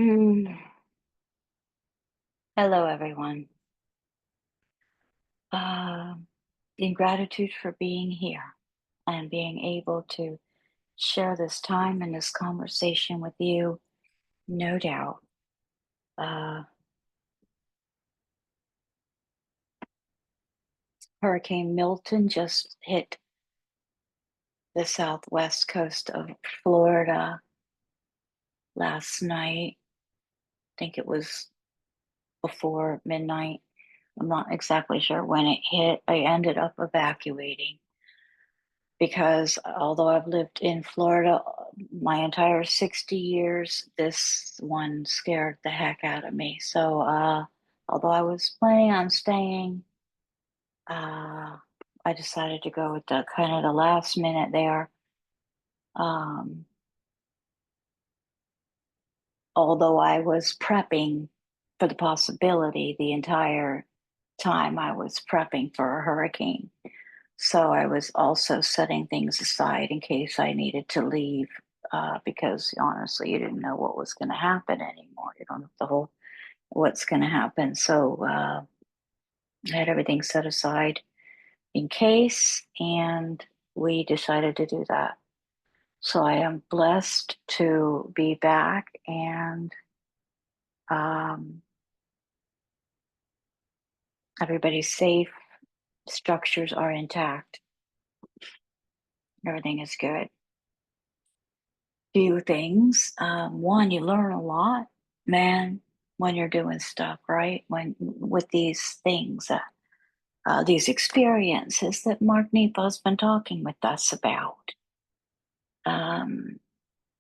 Mm. Hello, everyone. Uh, in gratitude for being here and being able to share this time and this conversation with you, no doubt. Uh, Hurricane Milton just hit the southwest coast of Florida last night. I think it was before midnight. I'm not exactly sure when it hit. I ended up evacuating because although I've lived in Florida my entire 60 years, this one scared the heck out of me. So, although I was planning on staying, uh, I decided to go with the kind of the last minute there. Um, Although I was prepping for the possibility the entire time I was prepping for a hurricane. So I was also setting things aside in case I needed to leave, because honestly, you didn't know what was going to happen anymore. You don't know the whole what's going to happen. So I had everything set aside in case, and we decided to do that. So I am blessed to be back, and um, everybody's safe. Structures are intact. Everything is good. Few things. One, you learn a lot, man, when you're doing stuff, right? When with these things, these experiences that Mark Nepo's been talking with us about um,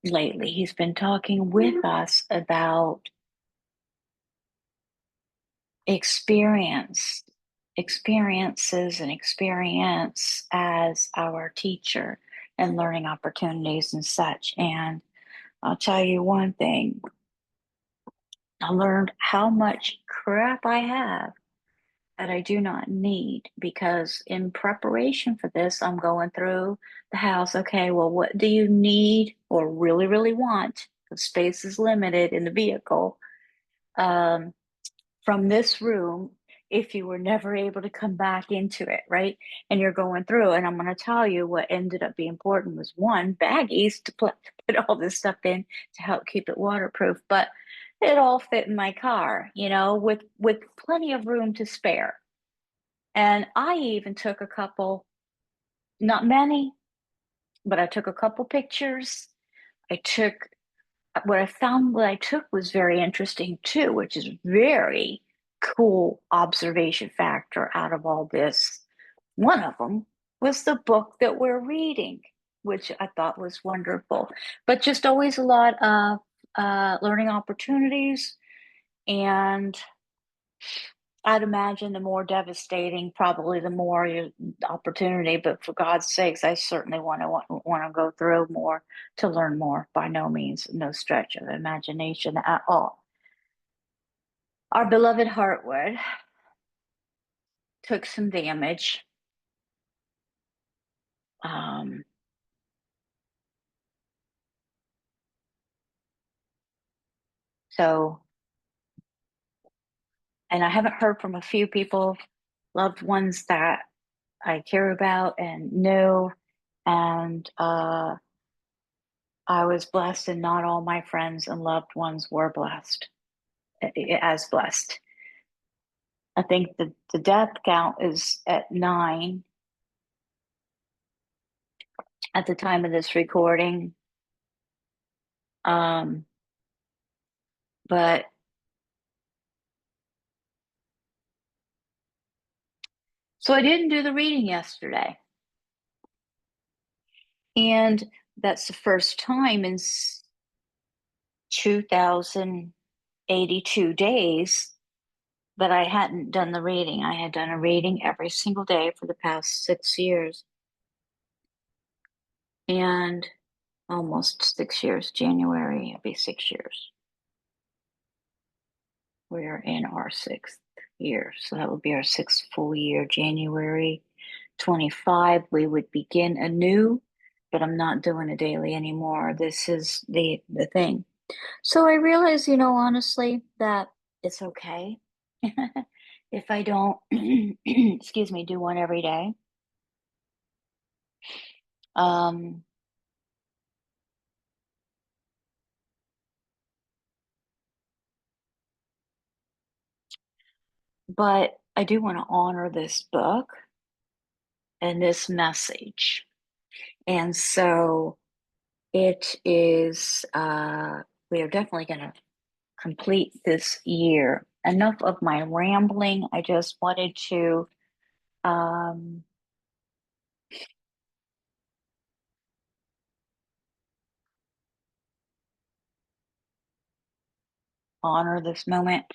lately. He's been talking with us about experience, experiences, and experience as our teacher and learning opportunities and such. And I'll tell you one thing. I learned how much crap I have that I do not need because in preparation for this, I'm going through the house. Okay, well, what do you need or really, really want? The space is limited in the vehicle. Um, from this room, if you were never able to come back into it, right? And you're going through, and I'm going to tell you what ended up being important was one, baggies to put all this stuff in to help keep it waterproof, but it all fit in my car, with plenty of room to spare. And I even took a couple, not many, but I took a couple pictures. I took what I took was very interesting too, which is very cool observation factor out of all this. One of them was the book that we're reading, which I thought was wonderful, but just always a lot of learning opportunities. And I'd imagine the more devastating, probably the more opportunity. But for God's sakes, I certainly want to go through more to learn more. By no means, no stretch of imagination at all. Our beloved Heartwood took some damage. Um, so, and I haven't heard from a few people, loved ones that I care about and know, and I was blessed, and not all my friends and loved ones were blessed, as blessed. I think the death count is at 9 at the time of this recording. Um, but so I didn't do the reading yesterday. And that's the first time in 2082 days that I hadn't done the reading. I had done a reading every single day for the past 6 years. And almost 6 years. January, it'll be 6 years. We're in our sixth year. So that would be our sixth full year. January 25, we would begin anew, but I'm not doing a daily anymore. This is the thing. So I realize, honestly, that it's okay if I don't, excuse me, do one every day. Um, but I do want to honor this book and this message. And so it is, we are definitely going to complete this year. Enough of my rambling. I just wanted to um, honor this moment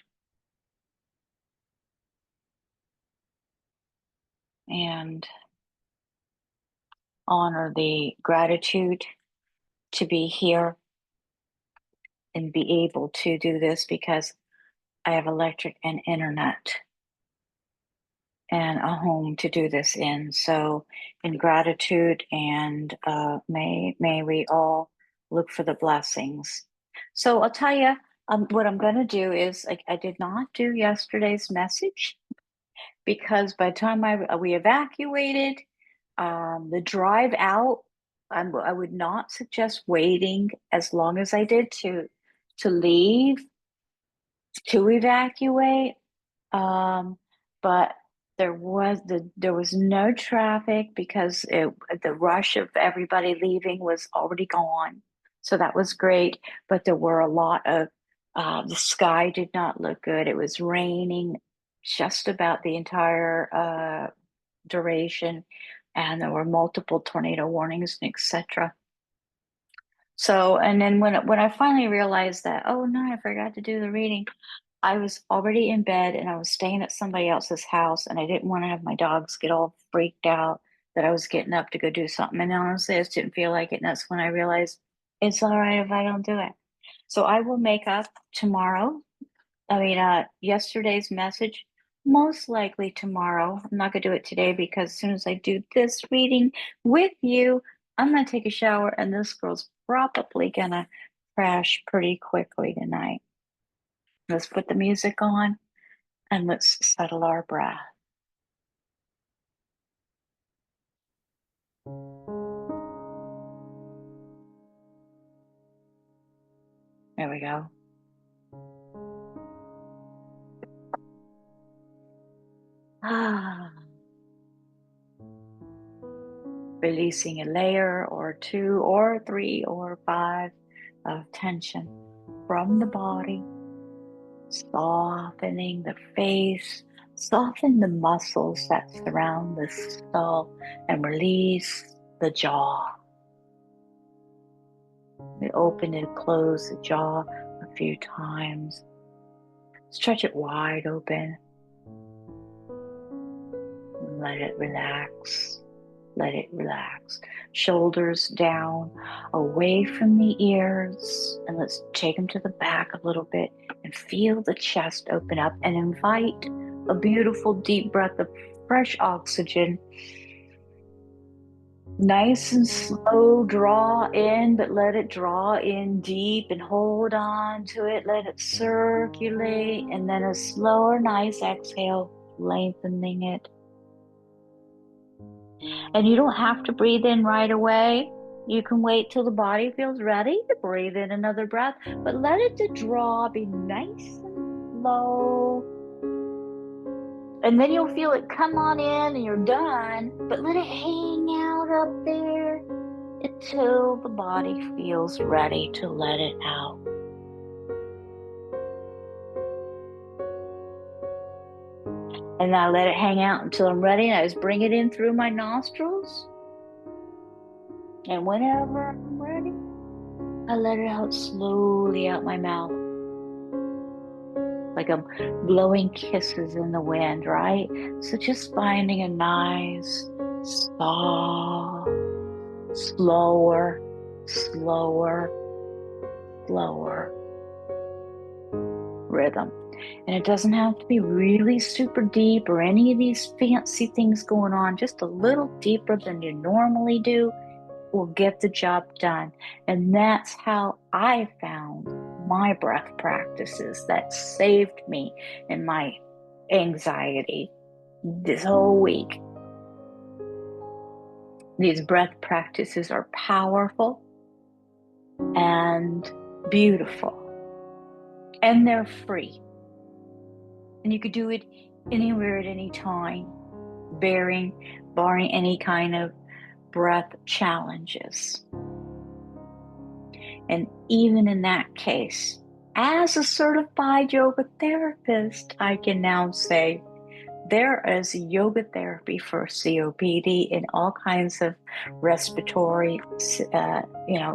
and honor the gratitude to be here and be able to do this because I have electric and internet and a home to do this in. So, in gratitude, and may we all look for the blessings. So, I'll tell you, what I'm going to do is I did not do yesterday's message because by the time we evacuated, the drive out, I would not suggest waiting as long as I did to leave to evacuate. Um, but there was no traffic because the rush of everybody leaving was already gone. So that was great. But there were a lot of the sky did not look good. It was raining just about the entire duration, and there were multiple tornado warnings and etc. So, and then when I finally realized that, oh no, I forgot to do the reading, I was already in bed and I was staying at somebody else's house, and I didn't want to have my dogs get all freaked out that I was getting up to go do something. And honestly, I just didn't feel like it. And that's when I realized it's all right if I don't do it. So I will make up tomorrow. Yesterday's message, most likely tomorrow. I'm not going to do it today because as soon as I do this reading with you, I'm going to take a shower and this girl's probably going to crash pretty quickly tonight. Let's put the music on and let's settle our breath. There we go. Ah, releasing a layer or two or three or five of tension from the body, softening the face, soften the muscles that surround the skull, and release the jaw. We open and close the jaw a few times. Stretch it wide open. Let it relax. Let it relax. Shoulders down, away from the ears. And let's take them to the back a little bit and feel the chest open up and invite a beautiful deep breath of fresh oxygen. Nice and slow draw in, but let it draw in deep and hold on to it. Let it circulate. And then a slower, nice exhale, lengthening it. And you don't have to breathe in right away. You can wait till the body feels ready to breathe in another breath, but let it to draw be nice and slow. And then you'll feel it come on in and you're done, but let it hang out up there until the body feels ready to let it out. And I let it hang out until I'm ready, and I just bring it in through my nostrils. And whenever I'm ready, I let it out slowly out my mouth. Like I'm blowing kisses in the wind, right? So just finding a nice, soft, slower, slower, slower rhythm. And it doesn't have to be really super deep or any of these fancy things going on. Just a little deeper than you normally do will get the job done. And that's how I found my breath practices that saved me in my anxiety this whole week. These breath practices are powerful and beautiful, and they're free. And you could do it anywhere at any time, barring any kind of breath challenges. And even in that case, as a certified yoga therapist, I can now say there is yoga therapy for COPD and all kinds of respiratory,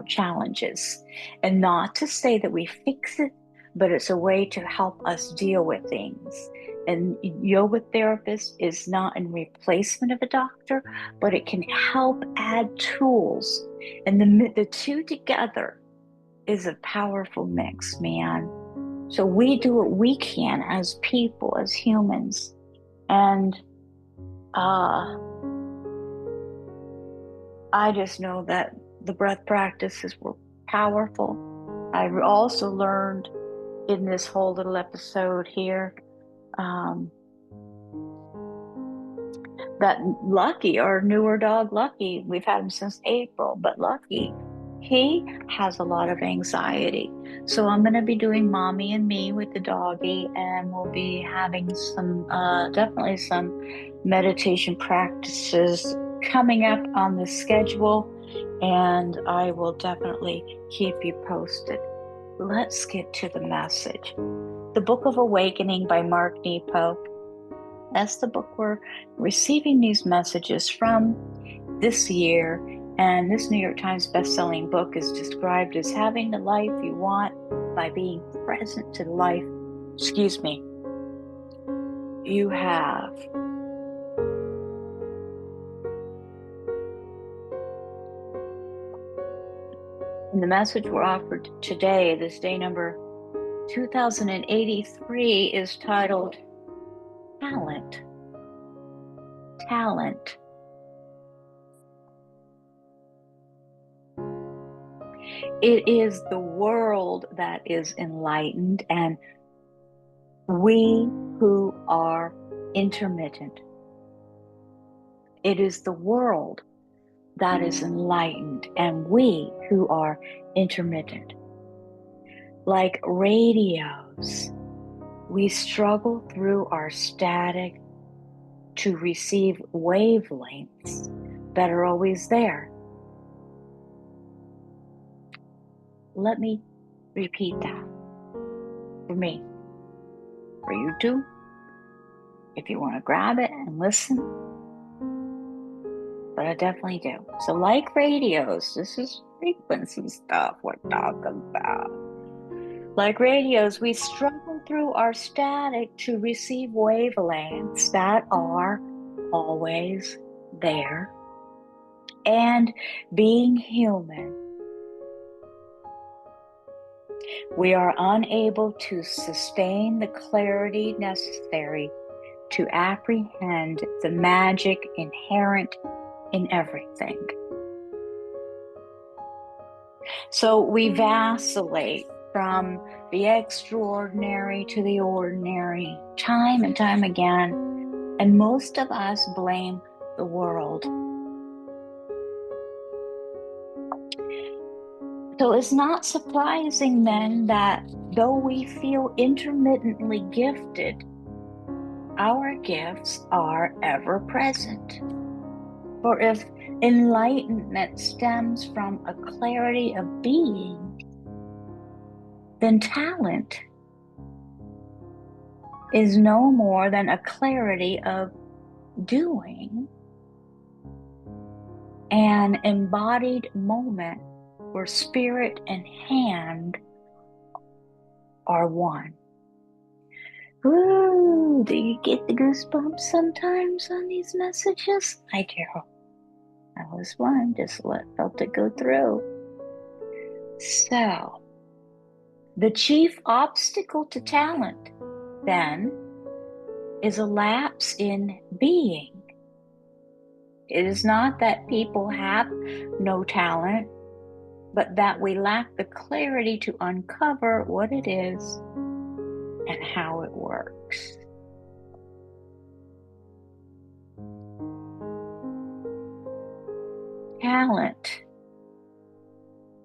challenges. And not to say that we fix it, but it's a way to help us deal with things. And yoga therapist is not in replacement of a doctor, but it can help add tools. And the two together is a powerful mix, man. So we do what we can as people, as humans. And I just know that the breath practices were powerful. I also learned in this whole little episode here that Lucky, our newer dog Lucky, we've had him since April, but Lucky, he has a lot of anxiety. So I'm going to be doing mommy and me with the doggy, and we'll be having some, definitely some meditation practices coming up on the schedule, and I will definitely keep you posted. Let's get to the message. The Book of Awakening by Mark NEPO. That's the book we're receiving these messages from this year. And this New York Times bestselling book is described as having the life you want by being present to the life, you have. And the message we're offered today, this day number 2083, is titled Talent. Talent. It is the world that is enlightened, and we who are intermittent. It is the world that is enlightened, and we who are intermittent. Like radios, we struggle through our static to receive wavelengths that are always there. Let me repeat that for me, for you too, if you want to grab it and listen. But I definitely do. So like radios, this is frequency stuff we're talking about. Like radios, we struggle through our static to receive wavelengths that are always there. And being human, we are unable to sustain the clarity necessary to apprehend the magic inherent in everything. So we vacillate from the extraordinary to the ordinary, time and time again, and most of us blame the world. So it's not surprising then that though we feel intermittently gifted, our gifts are ever present. For if enlightenment stems from a clarity of being, then talent is no more than a clarity of doing, an embodied moment where spirit and hand are one. Ooh, do you get the goosebumps sometimes on these messages? I do. That was one, just felt it go through. So, the chief obstacle to talent, then, is a lapse in being. It is not that people have no talent, but that we lack the clarity to uncover what it is and how it works. Talent,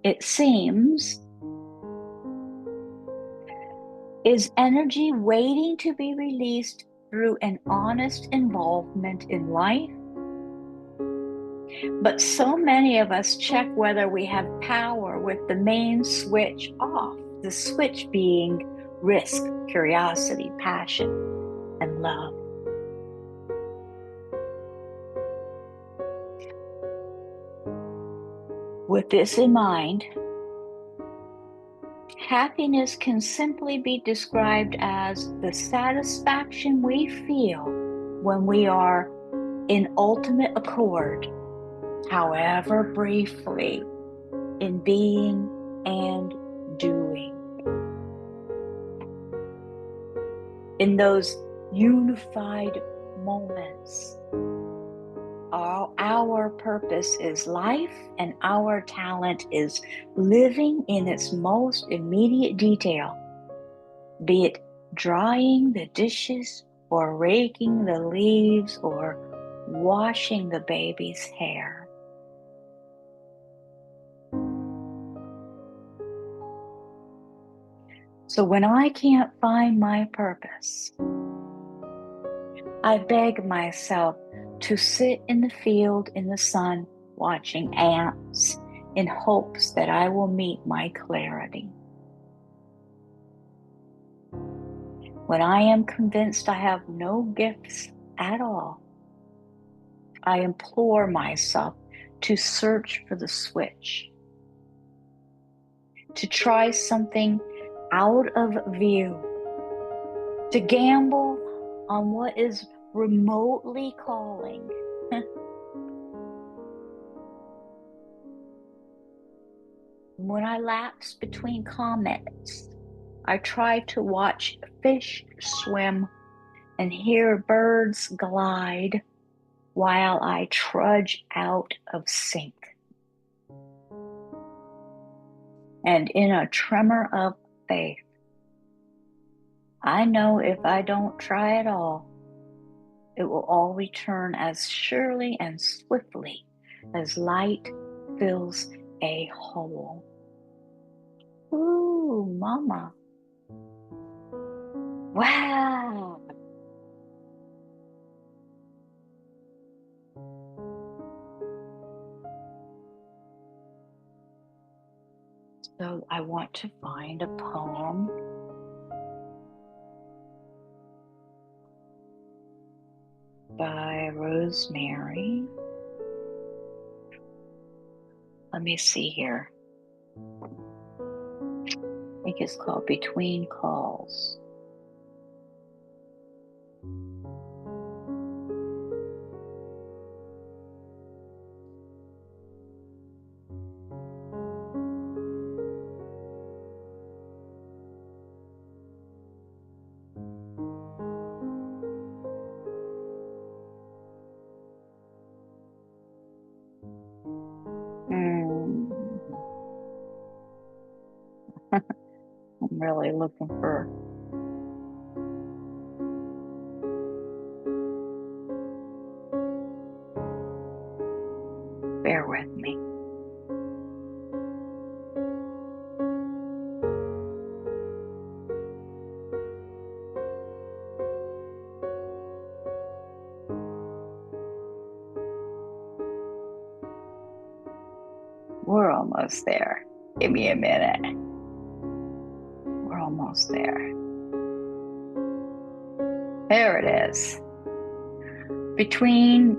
it seems, is energy waiting to be released through an honest involvement in life. But so many of us check whether we have power with the main switch off, the switch being risk, curiosity, passion, and love. With this in mind, happiness can simply be described as the satisfaction we feel when we are in ultimate accord, however briefly, in being and doing. In those unified moments, our purpose is life, and our talent is living in its most immediate detail, be it drying the dishes or raking the leaves or washing the baby's hair. So when I can't find my purpose, I beg myself to sit in the field in the sun watching ants in hopes that I will meet my clarity. When I am convinced I have no gifts at all, I implore myself to search for the switch, to try something out of view, to gamble on what is remotely calling. When I lapse between comments, I try to watch fish swim and hear birds glide while I trudge out of sync. And in a tremor of faith, I know if I don't try at all, it will all return as surely and swiftly as light fills a hole. Ooh, mama. Wow. So I want to find a poem by Rosemary. Let me see here. I think it's called Between Calls. I'm really looking for bear with me. We're almost there. Give me a minute. We're almost there. There it is. Between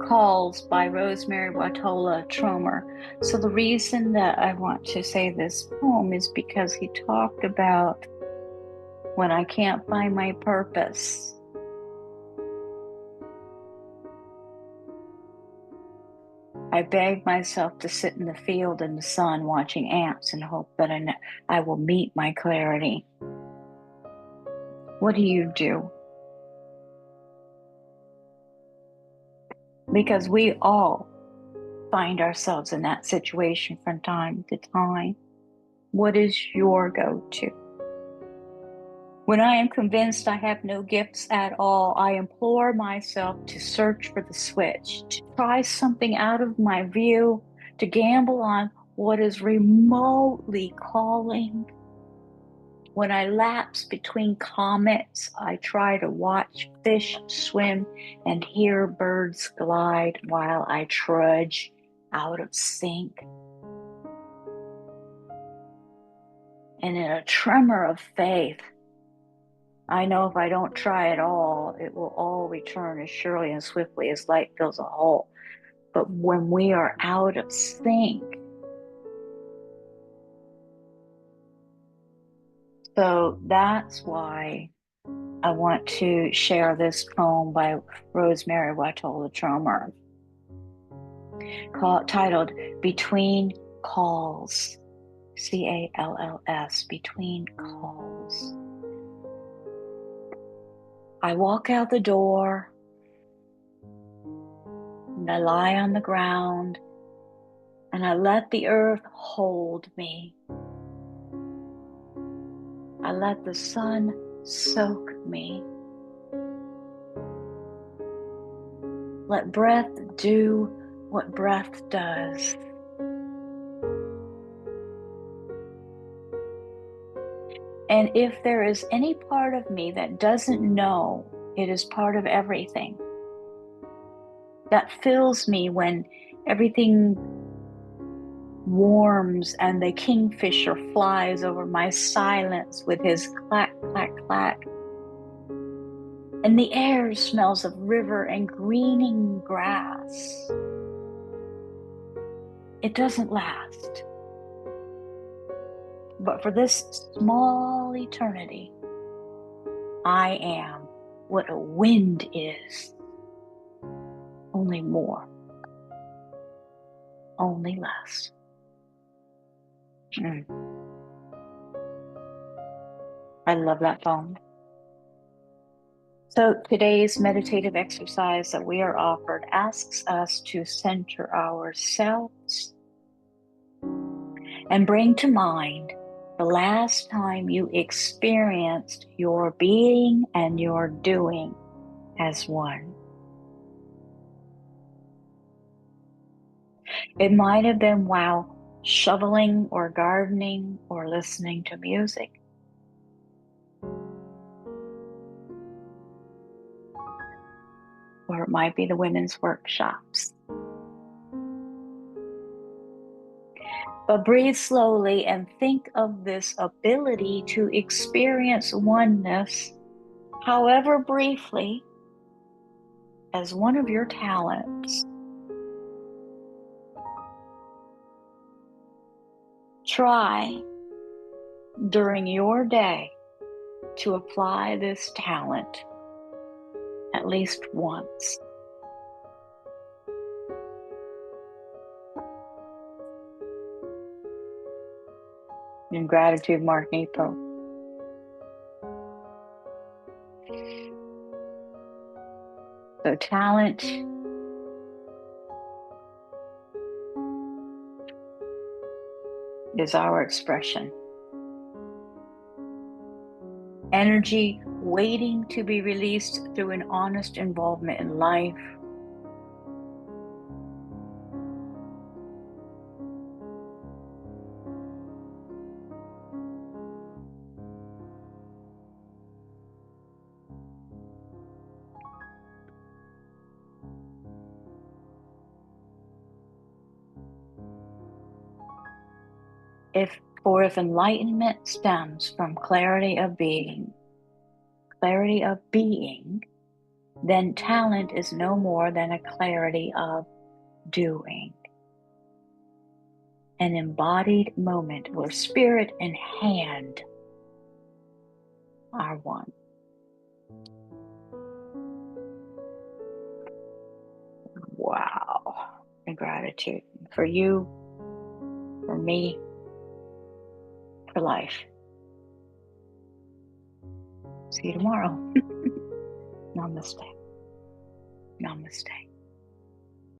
Calls by Rosemary Watola Tromer. So the reason that I want to say this poem is because he talked about when I can't find my purpose. I beg myself to sit in the field in the sun watching ants and hope that I will meet my clarity. What do you do? Because we all find ourselves in that situation from time to time. What is your go-to? When I am convinced I have no gifts at all, I implore myself to search for the switch, to try something out of my view, to gamble on what is remotely calling. When I lapse between comets, I try to watch fish swim and hear birds glide while I trudge out of sync. And in a tremor of faith, I know if I don't try at all, it will all return as surely and swiftly as light fills a hole. But when we are out of sync, so that's why I want to share this poem by Rosemary Watola Tromer, titled Between Calls, Calls, Between Calls. I walk out the door and I lie on the ground and I let the earth hold me. I let the sun soak me. Let breath do what breath does. And if there is any part of me that doesn't know it is part of everything, that fills me when everything warms and the kingfisher flies over my silence with his clack, clack, clack, and the air smells of river and greening grass, it doesn't last. But for this small eternity, I am what a wind is, only more, only less. I love that poem. So today's meditative exercise that we are offered asks us to center ourselves and bring to mind the last time you experienced your being and your doing as one. It might have been while shoveling or gardening or listening to music. Or it might be the women's workshops. But breathe slowly and think of this ability to experience oneness, however briefly, as one of your talents. Try during your day to apply this talent at least once. In gratitude, Mark NEPO. So talent is our expression. Energy waiting to be released through an honest involvement in life. If enlightenment stems from clarity of being, then talent is no more than a clarity of doing. An embodied moment where spirit and hand are one. Wow. And gratitude for you, for me, for life. See you tomorrow. Namaste. Namaste.